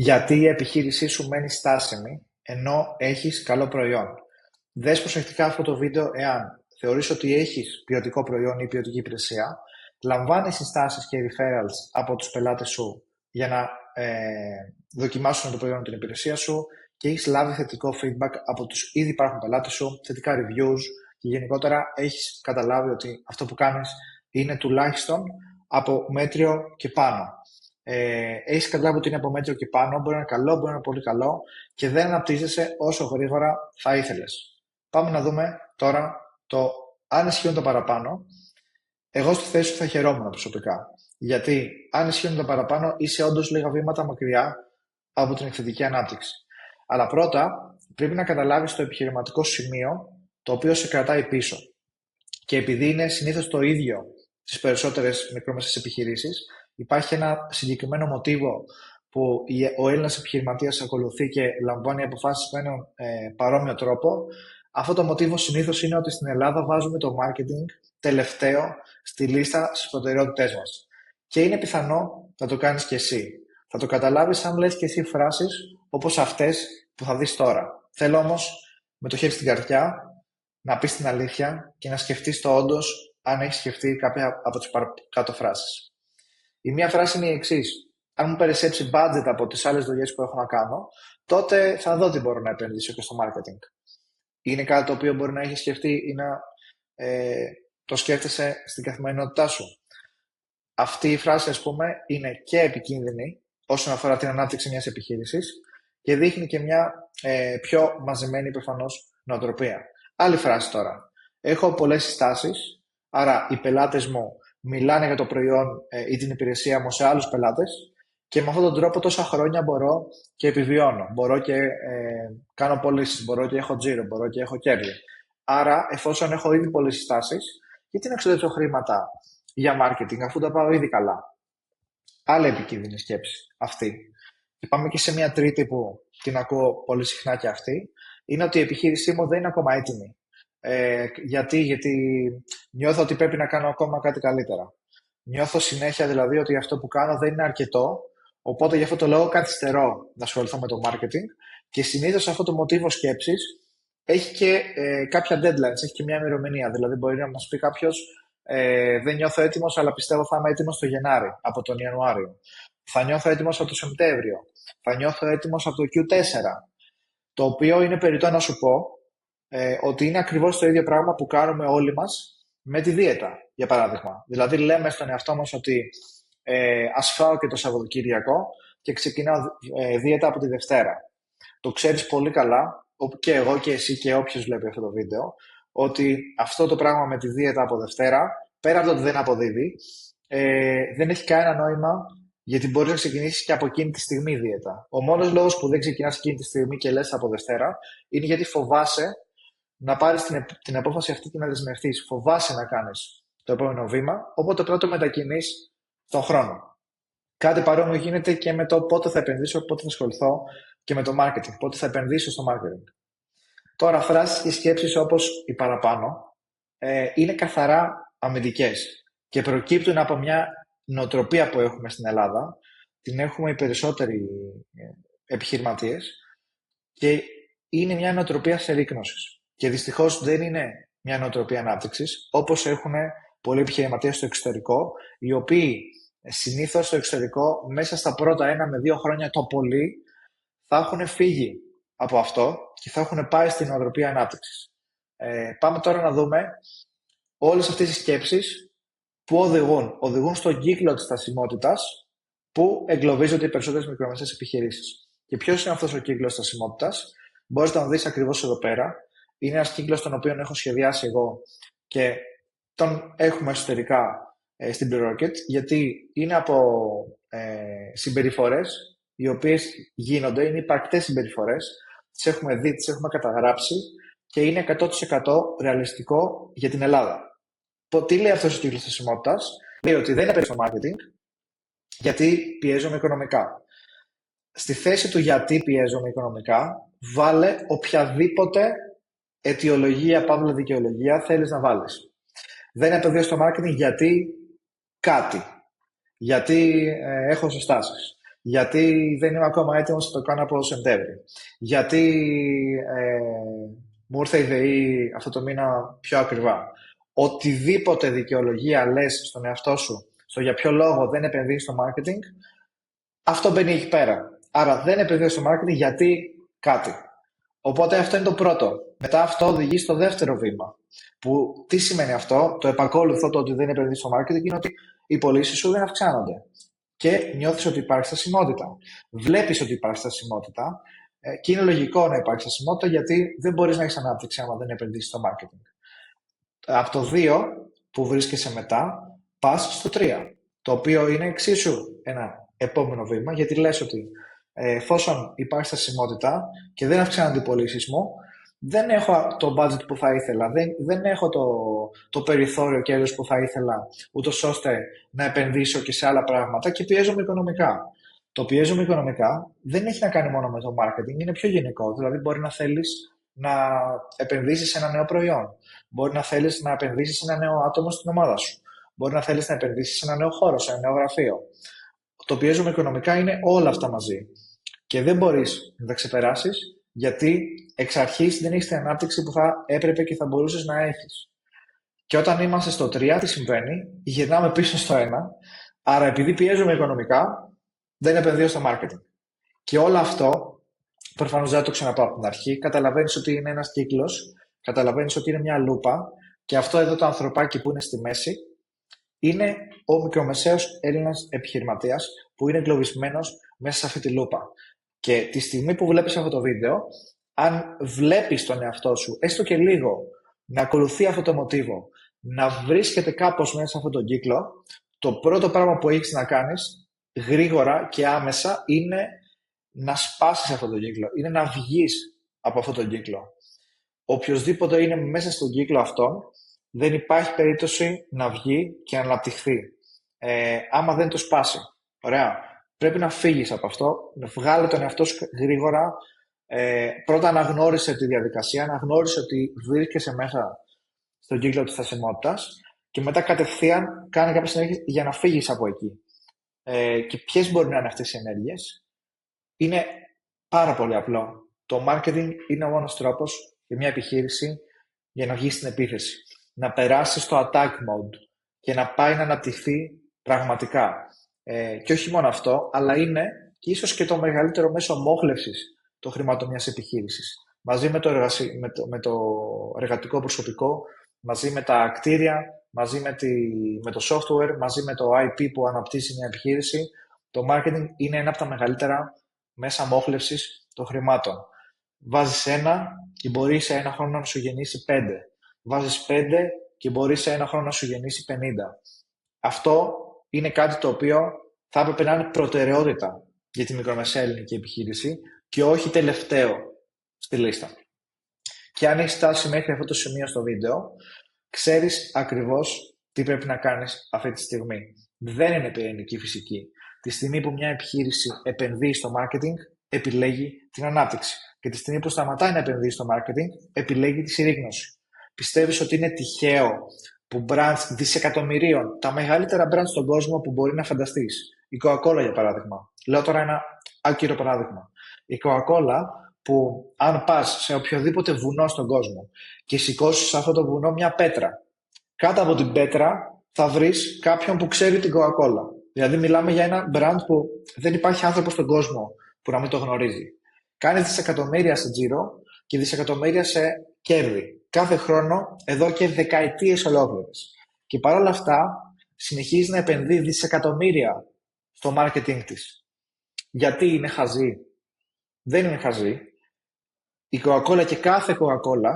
Γιατί η επιχείρησή σου μένει στάσιμη ενώ έχεις καλό προϊόν. Δες προσεκτικά αυτό το βίντεο εάν θεωρείς ότι έχεις ποιοτικό προϊόν ή ποιοτική υπηρεσία, λαμβάνεις συστάσεις και referrals από τους πελάτες σου για να δοκιμάσουν το προϊόν ή την υπηρεσία σου και έχεις λάβει θετικό feedback από τους ήδη υπάρχουν πελάτες σου, θετικά reviews και γενικότερα έχεις καταλάβει ότι αυτό που κάνεις είναι τουλάχιστον από μέτριο και πάνω. Έχεις καταλάβει ότι είναι από μέτριο και πάνω, μπορεί να είναι καλό, μπορεί να είναι πολύ καλό και δεν αναπτύσσεσαι όσο γρήγορα θα ήθελες. Πάμε να δούμε τώρα το αν ισχύουν το παραπάνω. Εγώ στη θέση σου θα χαιρόμουν προσωπικά. Γιατί αν ισχύουν το παραπάνω, είσαι όντως λίγα βήματα μακριά από την εκθετική ανάπτυξη. Αλλά πρώτα πρέπει να καταλάβεις το επιχειρηματικό σημείο το οποίο σε κρατάει πίσω. Και επειδή είναι συνήθως το ίδιο στις περισσότερες μικρομεσαίες επιχειρήσεις, υπάρχει ένα συγκεκριμένο μοτίβο που ο Έλληνας επιχειρηματίας ακολουθεί και λαμβάνει αποφάσεις με έναν παρόμοιο τρόπο. Αυτό το μοτίβο συνήθως είναι ότι στην Ελλάδα βάζουμε το marketing τελευταίο στη λίστα στις προτεραιότητές μας. Και είναι πιθανό να το κάνεις και εσύ. Θα το καταλάβεις αν λες και εσύ φράσεις όπως αυτές που θα δεις τώρα. Θέλω όμως με το χέρι στην καρδιά να πεις την αλήθεια και να σκεφτείς το όντως αν έχεις σκεφτεί κάποια από τις κάτω φράσεις. Η μία φράση είναι η εξής. Αν μου περισσέψει budget από τις άλλες δουλειές που έχω να κάνω, τότε θα δω τι μπορώ να επενδύσω και στο marketing. Είναι κάτι το οποίο μπορεί να έχεις σκεφτεί ή να το σκέφτεσαι στην καθημερινότητά σου. Αυτή η φράση, ας πούμε, είναι και επικίνδυνη όσον αφορά την ανάπτυξη μιας επιχείρησης και δείχνει και μια πιο μαζεμένη προφανώς νοοτροπία. Άλλη φράση τώρα. Έχω πολλές συστάσεις, άρα οι πελάτες μου μιλάνε για το προϊόν ή την υπηρεσία μου σε άλλους πελάτες και με αυτόν τον τρόπο τόσα χρόνια μπορώ και επιβιώνω. Μπορώ και κάνω πωλήσεις, μπορώ και έχω τζίρο, μπορώ και έχω κέρδη. Άρα, εφόσον έχω ήδη πολλές συστάσεις, γιατί να ξοδέψω χρήματα για marketing αφού τα πάω ήδη καλά. Άλλη επικίνδυνη σκέψη αυτή. Και πάμε και σε μια τρίτη που την ακούω πολύ συχνά και αυτή, είναι ότι η επιχείρησή μου δεν είναι ακόμα έτοιμη. Γιατί νιώθω ότι πρέπει να κάνω ακόμα κάτι καλύτερα. Νιώθω συνέχεια δηλαδή ότι αυτό που κάνω δεν είναι αρκετό, οπότε γι' αυτό το λόγο καθυστερώ να ασχοληθώ με το marketing και συνήθως αυτό το μοτίβο σκέψης έχει και κάποια deadlines, έχει και μια ημερομηνία. Δηλαδή μπορεί να μας πει κάποιος δεν νιώθω έτοιμος, αλλά πιστεύω θα είμαι έτοιμος το Γενάρη, από τον Ιανουάριο. Θα νιώθω έτοιμος από το Σεπτέμβριο. Θα νιώθω έτοιμος από το Q4. Το οποίο είναι περιττό να σου πω ότι είναι ακριβώς το ίδιο πράγμα που κάνουμε όλοι μας με τη δίαιτα, για παράδειγμα. Δηλαδή λέμε στον εαυτό μας ότι ας φάω και το Σαββατοκύριακο και ξεκινάω δίαιτα από τη Δευτέρα. Το ξέρεις πολύ καλά, και εγώ και εσύ και όποιος βλέπει αυτό το βίντεο, ότι αυτό το πράγμα με τη δίαιτα από Δευτέρα, πέρα από το ότι δεν αποδίδει, δεν έχει κανένα νόημα γιατί μπορείς να ξεκινήσεις και από εκείνη τη στιγμή δίαιτα. Ο μόνος λόγος που δεν ξεκινάς εκείνη τη στιγμή και λες από Δευτέρα είναι γιατί φοβάσαι να πάρεις την απόφαση αυτή και να δεσμευτείς. Φοβάσαι να κάνεις το επόμενο βήμα, οπότε πρέπει να το μετακινείς στον χρόνο. Κάτι παρόμοιο γίνεται και με το πότε θα επενδύσω, πότε θα ασχοληθώ και με το marketing, πότε θα επενδύσω στο marketing. Τώρα, φράσεις και σκέψεις όπως οι παραπάνω είναι καθαρά αμυντικές και προκύπτουν από μια νοοτροπία που έχουμε στην Ελλάδα. Την έχουμε οι περισσότεροι επιχειρηματίες και είναι μια νοοτροπία σερρίκνωσης. Και δυστυχώς δεν είναι μια νοοτροπία ανάπτυξης, όπως έχουν πολλοί επιχειρηματίες στο εξωτερικό, οι οποίοι συνήθως στο εξωτερικό μέσα στα πρώτα 1 με 2 χρόνια το πολύ θα έχουν φύγει από αυτό και θα έχουν πάει στην νοοτροπία ανάπτυξης. Πάμε τώρα να δούμε όλες αυτές τις σκέψεις που οδηγούν. Οδηγούν στον κύκλο της στασιμότητας που εγκλωβίζονται οι περισσότερες μικρομεσαίες επιχειρήσεις. Και ποιος είναι αυτός ο κύκλος στασιμότητας? Μπορείς να τον δεις ακριβώς εδώ πέρα. Είναι ένας κύκλος τον οποίο έχω σχεδιάσει εγώ και τον έχουμε εσωτερικά στην PreRocket, γιατί είναι από συμπεριφορές οι οποίες γίνονται, είναι υπαρκτές συμπεριφορές, τις έχουμε δει, τις έχουμε καταγράψει και είναι 100% ρεαλιστικό για την Ελλάδα. Τι λέει αυτός ο κύκλος στασιμότητας? Λέει ότι δεν επενδύω στο marketing γιατί πιέζομαι οικονομικά. Στη θέση του γιατί πιέζομαι οικονομικά, βάλε οποιαδήποτε αιτιολογία, παύλα δικαιολογία θέλεις να βάλεις. Δεν επενδύω στο marketing γιατί κάτι. Γιατί έχω συστάσεις. Γιατί δεν είμαι ακόμα έτοιμος να το κάνω από Σεπτέμβρη. Γιατί μου ήρθε η ΔΕΗ αυτό το μήνα πιο ακριβά. Οτιδήποτε δικαιολογία λες στον εαυτό σου, στο για ποιο λόγο δεν επενδύεις στο marketing, αυτό μπαίνει εκεί πέρα. Άρα δεν επενδύεις στο marketing γιατί κάτι. Οπότε αυτό είναι το πρώτο. Μετά αυτό οδηγεί στο δεύτερο βήμα. Που τι σημαίνει αυτό, το επακόλουθο, το ότι δεν επενδύεις στο marketing, είναι ότι οι πωλήσεις σου δεν αυξάνονται. Και νιώθεις ότι υπάρχει στασιμότητα. Βλέπεις ότι υπάρχει στασιμότητα και είναι λογικό να υπάρχει στασιμότητα γιατί δεν μπορείς να έχεις ανάπτυξη άμα δεν επενδύσεις στο marketing. Από το 2 που βρίσκεσαι μετά, πας στο 3, το οποίο είναι εξίσου ένα επόμενο βήμα, γιατί λες ότι εφόσον υπάρχει στασιμότητα και δεν αυξάνονται οι πωλήσεις μου, δεν έχω το budget που θα ήθελα, δεν έχω το περιθώριο κέρδους που θα ήθελα, ούτως ώστε να επενδύσω και σε άλλα πράγματα και πιέζομαι οικονομικά. Το πιέζομαι οικονομικά δεν έχει να κάνει μόνο με το marketing, είναι πιο γενικό. Δηλαδή, μπορεί να θέλεις να επενδύσεις σε ένα νέο προϊόν. Μπορεί να θέλεις να επενδύσεις σε ένα νέο άτομο στην ομάδα σου. Μπορεί να θέλεις να επενδύσεις σε ένα νέο χώρο, σε ένα νέο γραφείο. Το πιέζομαι οικονομικά είναι όλα αυτά μαζί. Και δεν μπορείς να τα ξεπεράσεις γιατί εξ αρχής δεν έχεις την ανάπτυξη που θα έπρεπε και θα μπορούσες να έχεις. Και όταν είμαστε στο 3, τι συμβαίνει, γυρνάμε πίσω στο 1. Άρα, επειδή πιέζομαι οικονομικά, δεν επενδύω στο marketing. Και όλο αυτό, προφανώς δεν το ξαναπάω από την αρχή, καταλαβαίνεις ότι είναι ένας κύκλος, καταλαβαίνεις ότι είναι μια λούπα και αυτό εδώ το ανθρωπάκι που είναι στη μέση είναι ο μικρομεσαίος Έλληνας επιχειρηματίας που είναι εγκλωβισμένος μέσα σε αυτή τη λούπα. Και τη στιγμή που βλέπεις αυτό το βίντεο, αν βλέπεις τον εαυτό σου, έστω και λίγο, να ακολουθεί αυτό το μοτίβο, να βρίσκεται κάπως μέσα σε αυτόν τον κύκλο, το πρώτο πράγμα που έχεις να κάνεις γρήγορα και άμεσα είναι να σπάσεις αυτόν τον κύκλο, είναι να βγεις από αυτόν τον κύκλο. Οποιοςδήποτε είναι μέσα στον κύκλο αυτόν, δεν υπάρχει περίπτωση να βγει και να αναπτυχθεί. Άμα δεν το σπάσει. Ωραία. Πρέπει να φύγεις από αυτό, να βγάλει τον εαυτό σου γρήγορα. Πρώτα αναγνώρισε τη διαδικασία, αναγνώρισε ότι βρίσκεσαι μέσα στον κύκλο της στασιμότητας και μετά κατευθείαν κάνει κάποιες ενέργειες για να φύγεις από εκεί. Και ποιες μπορεί να είναι αυτές οι ενέργειες? Είναι πάρα πολύ απλό. Το marketing είναι ο μόνος τρόπος για μια επιχείρηση για να βγει στην επίθεση. Να περάσει στο attack mode και να πάει να αναπτυχθεί πραγματικά. Και όχι μόνο αυτό, αλλά είναι και ίσως και το μεγαλύτερο μέσο μόχλευσης των χρημάτων μιας επιχείρησης. Μαζί με το εργατικό προσωπικό, μαζί με τα κτίρια, μαζί με το software, μαζί με το IP που αναπτύσσει μια επιχείρηση, το marketing είναι ένα από τα μεγαλύτερα μέσα μόχλευσης των χρημάτων. Βάζεις ένα και μπορεί σε ένα χρόνο να σου γεννήσει 5. Βάζεις 5 και μπορεί σε ένα χρόνο να σου γεννήσει 50. Αυτό είναι κάτι το οποίο θα έπρεπε να είναι προτεραιότητα για τη μικρομεσαία ελληνική επιχείρηση και όχι τελευταίο στη λίστα. Και αν έχεις φτάσει μέχρι αυτό το σημείο στο βίντεο, ξέρεις ακριβώς τι πρέπει να κάνεις αυτή τη στιγμή. Δεν είναι πυρηνική φυσική. Τη στιγμή που μια επιχείρηση επενδύει στο marketing, επιλέγει την ανάπτυξη. Και τη στιγμή που σταματάει να επενδύει στο marketing, επιλέγει τη συρρίκνωση. Πιστεύεις ότι είναι τυχαίο που brands δισεκατομμυρίων, τα μεγαλύτερα brands στον κόσμο που μπορεί να φανταστείς, η Coca-Cola για παράδειγμα, λέω τώρα ένα άκυρο παράδειγμα, η Coca-Cola που αν πας σε οποιοδήποτε βουνό στον κόσμο και σηκώσεις σε αυτό το βουνό μια πέτρα, κάτω από την πέτρα θα βρεις κάποιον που ξέρει την Coca-Cola. Δηλαδή μιλάμε για ένα brand που δεν υπάρχει άνθρωπος στον κόσμο που να μην το γνωρίζει. Κάνει δισεκατομμύρια σε τζίρο και δισεκατομμύρια σε κέρδη κάθε χρόνο εδώ και δεκαετίες ολόκληρες. Και παρόλα αυτά συνεχίζει να επενδύει δισεκατομμύρια στο marketing της. Γιατί είναι χαζή? Δεν είναι χαζή. Η Coca-Cola και κάθε Coca-Cola,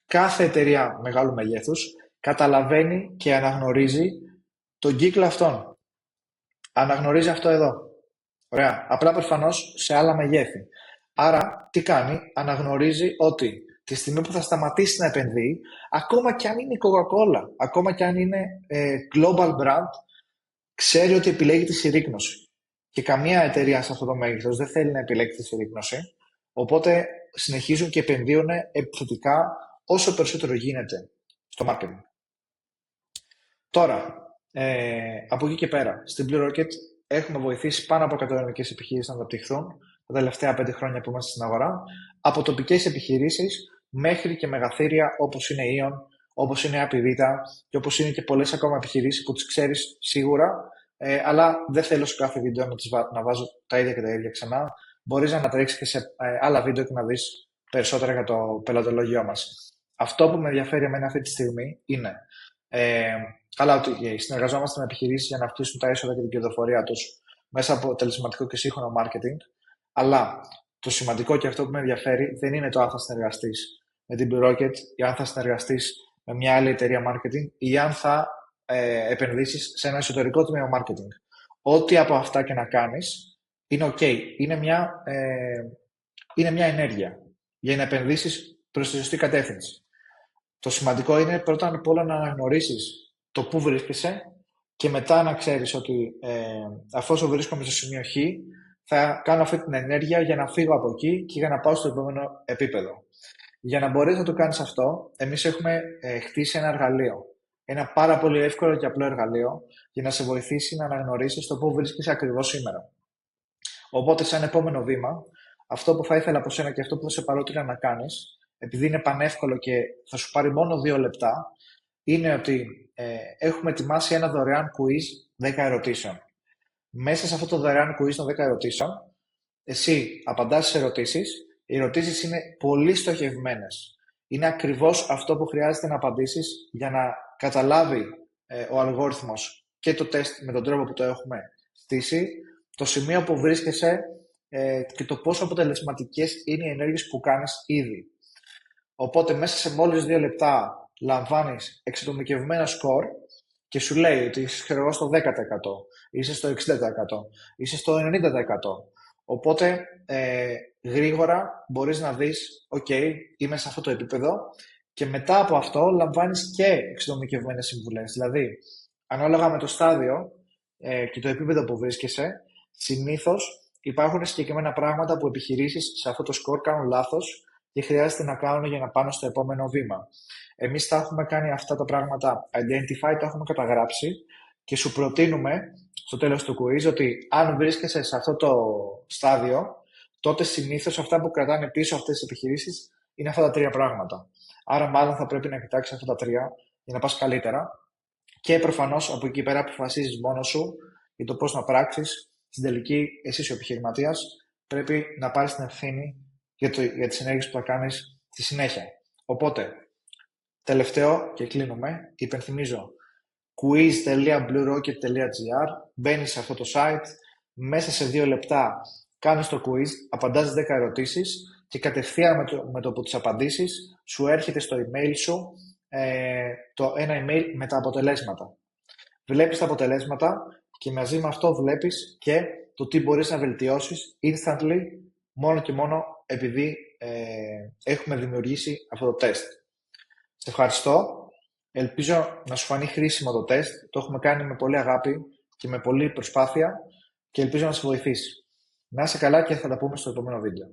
κάθε εταιρεία μεγάλου μεγέθους, καταλαβαίνει και αναγνωρίζει τον κύκλο αυτόν. Αναγνωρίζει αυτό εδώ. Ωραία. Απλά προφανώς σε άλλα μεγέθη. Άρα, τι κάνει? Αναγνωρίζει ότι τη στιγμή που θα σταματήσει να επενδύει, ακόμα και αν είναι η Coca-Cola, ακόμα και αν είναι global brand, ξέρει ότι επιλέγει τη συρρίκνωση. Και καμία εταιρεία σε αυτό το μέγεθος δεν θέλει να επιλέξει τη συρρίκνωση, οπότε συνεχίζουν και επενδύουν επιθετικά όσο περισσότερο γίνεται στο marketing. Τώρα, από εκεί και πέρα, στην Blue Rocket έχουμε βοηθήσει πάνω από 100 ελληνικές επιχειρήσεις να αναπτυχθούν τα τελευταία 5 χρόνια που είμαστε στην αγορά, από τοπικές επιχειρήσεις μέχρι και μεγαθύρια όπως είναι η Ion, όπως είναι η Apivita και όπως είναι και πολλές ακόμα επιχειρήσεις που τις ξέρεις σίγουρα, αλλά δεν θέλω σε κάθε βίντεο να βάζω τα ίδια και τα ίδια ξανά. Μπορείς να ανατρέξεις και σε άλλα βίντεο και να δεις περισσότερα για το πελατολογιό μας. Αυτό που με ενδιαφέρει εμένα αυτή τη στιγμή είναι καλά ότι συνεργαζόμαστε με επιχειρήσεις για να αυξήσουν τα έσοδα και την κερδοφορία τους μέσα από αποτελεσματικό και σύγχρονο marketing, αλλά το σημαντικό και αυτό που με ενδιαφέρει δεν είναι το αν θα συνεργαστείς με την Blue Rocket ή αν θα συνεργαστείς με μια άλλη εταιρεία marketing ή αν θα επενδύσεις σε ένα εσωτερικό τμήμα marketing. Ό,τι από αυτά και να κάνεις είναι ok. Είναι μια ενέργεια για να επενδύσεις προς τη σωστή κατεύθυνση. Το σημαντικό είναι πρώτα απ' όλα να αναγνωρίσεις το πού βρίσκεσαι και μετά να ξέρεις ότι αφού βρίσκομαι στο σημείο Χ, θα κάνω αυτή την ενέργεια για να φύγω από εκεί και για να πάω στο επόμενο επίπεδο. Για να μπορείς να το κάνεις αυτό, εμείς έχουμε χτίσει ένα εργαλείο. Ένα πάρα πολύ εύκολο και απλό εργαλείο για να σε βοηθήσει να αναγνωρίσεις το πού βρίσκεσαι ακριβώς σήμερα. Οπότε, σαν επόμενο βήμα, αυτό που θα ήθελα από σένα και αυτό που θα σε παρότρινα να κάνεις, επειδή είναι πανεύκολο και θα σου πάρει μόνο 2 λεπτά, είναι ότι έχουμε ετοιμάσει ένα δωρεάν quiz 10 ερωτήσεων. Μέσα σε αυτό το δωρεάν quiz των 10 ερωτήσεων, εσύ απαντάς σε ερωτήσεις. Οι ερωτήσεις είναι πολύ στοχευμένες. Είναι ακριβώς αυτό που χρειάζεται να απαντήσεις για να καταλάβει ο αλγόριθμος και το τεστ με τον τρόπο που το έχουμε στήσει, το σημείο που βρίσκεσαι και το πόσο αποτελεσματικές είναι οι ενέργειες που κάνεις ήδη. Οπότε μέσα σε μόλις 2 λεπτά λαμβάνεις εξατομικευμένα σκορ και σου λέει ότι είσαι στο 10%, είσαι στο 60%, είσαι στο 90%. Οπότε γρήγορα μπορείς να δεις, ok, είμαι σε αυτό το επίπεδο και μετά από αυτό λαμβάνεις και εξατομικευμένες συμβουλές. Δηλαδή, ανάλογα με το στάδιο και το επίπεδο που βρίσκεσαι, συνήθως υπάρχουν συγκεκριμένα πράγματα που επιχειρήσεις σε αυτό το σκορ κάνουν λάθος και χρειάζεται να κάνουν για να πάνε στο επόμενο βήμα. Εμείς τα έχουμε κάνει αυτά τα πράγματα, identify, τα έχουμε καταγράψει και σου προτείνουμε στο τέλος του quiz ότι αν βρίσκεσαι σε αυτό το στάδιο, τότε συνήθως αυτά που κρατάνε πίσω αυτές τις επιχειρήσεις είναι αυτά τα 3 πράγματα. Άρα μάλλον θα πρέπει να κοιτάξεις αυτά τα 3 για να πας καλύτερα και προφανώς από εκεί πέρα αποφασίζεις μόνος σου για το πώς να πράξεις. Στην τελική, εσύ ο επιχειρηματίας πρέπει να πάρεις την ευθύνη για τις ενέργειες που θα κάνεις στη συνέχεια. Οπότε, τελευταίο και κλείνουμε, υπενθυμίζω quiz.bluerocket.gr, μπαίνεις σε αυτό το site, μέσα σε 2 λεπτά κάνεις το quiz, απαντάς 10 ερωτήσεις και κατευθείαν με το που τις απαντήσεις σου έρχεται στο email σου ένα email με τα αποτελέσματα. Βλέπεις τα αποτελέσματα και μαζί με αυτό βλέπεις και το τι μπορείς να βελτιώσεις instantly μόνο και μόνο επειδή έχουμε δημιουργήσει αυτό το τεστ. Σε ευχαριστώ. Ελπίζω να σου φανεί χρήσιμο το τεστ. Το έχουμε κάνει με πολύ αγάπη και με πολλή προσπάθεια και ελπίζω να σε βοηθήσει. Να είσαι καλά και θα τα πούμε στο επόμενο βίντεο.